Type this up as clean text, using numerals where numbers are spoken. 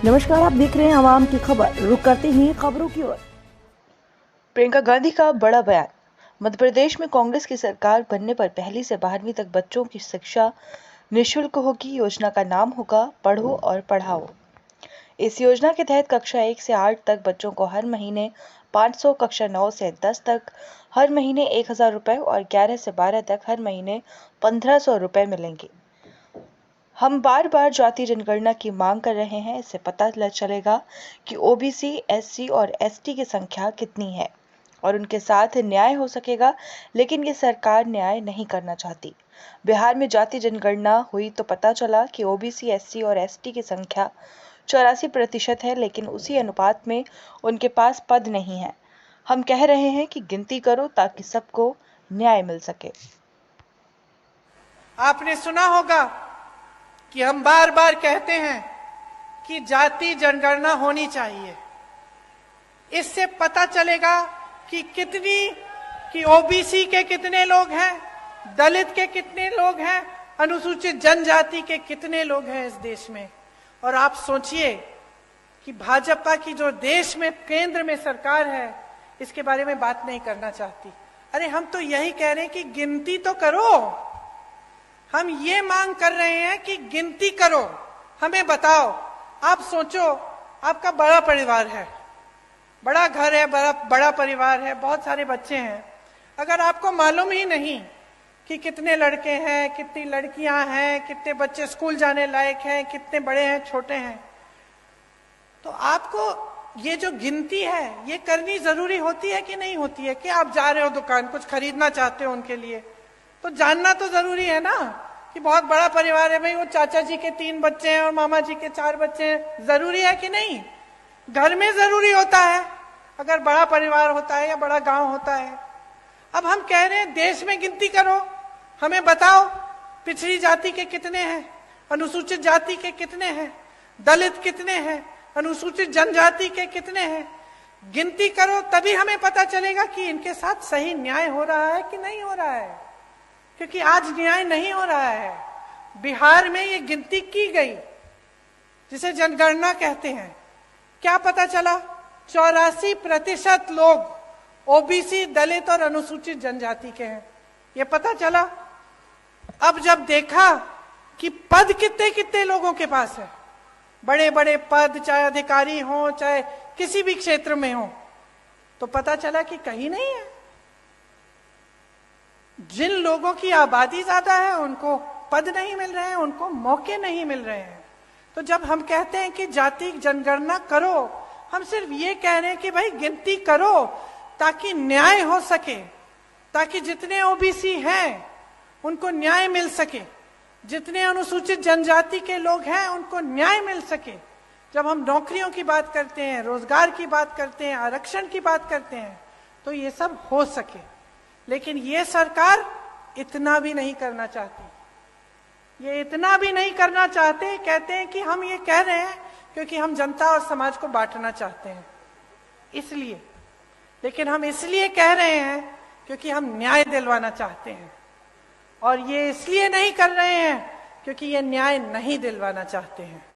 नमस्कार, आप देख रहे हैं आवाम की खबर। रुक करते ही खबरों की ओर। प्रियंका गांधी का बड़ा बयान। मध्य प्रदेश में कांग्रेस की सरकार बनने पर 1ली से 12वीं तक बच्चों की शिक्षा निःशुल्क होगी। योजना का नाम होगा पढ़ो और पढ़ाओ। इस योजना के तहत कक्षा 1 से 8 तक बच्चों को हर महीने 500, कक्षा 9 से 10 तक हर महीने 1000 रुपए और 11 से 12 तक हर महीने 1500 रुपए मिलेंगे। हम बार बार जाति जनगणना की मांग कर रहे हैं। इससे पता चलेगा कि ओबीसी, एससी और एसटी की संख्या कितनी है और उनके साथ न्याय हो सकेगा। लेकिन ये सरकार न्याय नहीं करना चाहती। बिहार में जाति जनगणना हुई तो पता चला कि ओबीसी, एससी और एसटी की संख्या 84% है, लेकिन उसी अनुपात में उनके पास पद नहीं है। हम कह रहे हैं कि गिनती करो ताकि सबको न्याय मिल सके। आपने सुना होगा कि हम बार बार कहते हैं कि जाति जनगणना होनी चाहिए। इससे पता चलेगा कि ओबीसी के कितने लोग हैं, दलित के कितने लोग हैं, अनुसूचित जनजाति के कितने लोग हैं इस देश में। और आप सोचिए कि भाजपा की जो देश में केंद्र में सरकार है, इसके बारे में बात नहीं करना चाहती। अरे हम तो यही कह रहे हैं कि गिनती तो करो। हम ये मांग कर रहे हैं कि गिनती करो, हमें बताओ। आप सोचो, आपका बड़ा परिवार है, बड़ा घर है, बड़ा परिवार है, बहुत सारे बच्चे हैं। अगर आपको मालूम ही नहीं कि कितने लड़के हैं, कितनी लड़कियां हैं, कितने बच्चे स्कूल जाने लायक हैं, कितने बड़े हैं, छोटे हैं, तो आपको ये जो गिनती है ये करनी जरूरी होती है कि नहीं होती है? कि आप जा रहे हो दुकान, कुछ खरीदना चाहते हो उनके लिए, तो जानना तो जरूरी है ना कि बहुत बड़ा परिवार है भाई, वो चाचा जी के 3 बच्चे हैं और मामा जी के 4 बच्चे हैं। जरूरी है कि नहीं? घर में जरूरी होता है अगर बड़ा परिवार होता है या बड़ा गांव होता है। अब हम कह रहे हैं देश में गिनती करो, हमें बताओ पिछड़ी जाति के कितने हैं, अनुसूचित जाति के कितने हैं, दलित कितने हैं, अनुसूचित जनजाति के कितने हैं। गिनती करो तभी हमें पता चलेगा कि इनके साथ सही न्याय हो रहा है कि नहीं हो रहा है। क्योंकि आज न्याय नहीं हो रहा है। बिहार में ये गिनती की गई जिसे जनगणना कहते हैं, क्या पता चला? 84% लोग ओबीसी, दलित और अनुसूचित जनजाति के हैं, ये पता चला। अब जब देखा कि पद कितने कितने लोगों के पास है, बड़े बड़े पद, चाहे अधिकारी हो चाहे किसी भी क्षेत्र में हो, तो पता चला कि कहीं नहीं है। जिन लोगों की आबादी ज्यादा है उनको पद नहीं मिल रहे हैं, उनको मौके नहीं मिल रहे हैं। तो जब हम कहते हैं कि जाति जनगणना करो, हम सिर्फ ये कह रहे हैं कि भाई गिनती करो ताकि न्याय हो सके, ताकि जितने ओबीसी हैं उनको न्याय मिल सके, जितने अनुसूचित जनजाति के लोग हैं उनको न्याय मिल सके। जब हम नौकरियों की बात करते हैं, रोजगार की बात करते हैं, आरक्षण की बात करते हैं, तो ये सब हो सके। लेकिन ये सरकार इतना भी नहीं करना चाहती। ये इतना भी नहीं करना चाहते। कहते हैं कि हम ये कह रहे हैं क्योंकि हम जनता और समाज को बांटना चाहते हैं, इसलिए। लेकिन हम इसलिए कह रहे हैं क्योंकि हम न्याय दिलवाना चाहते हैं, और ये इसलिए नहीं कर रहे हैं क्योंकि ये न्याय नहीं दिलवाना चाहते हैं।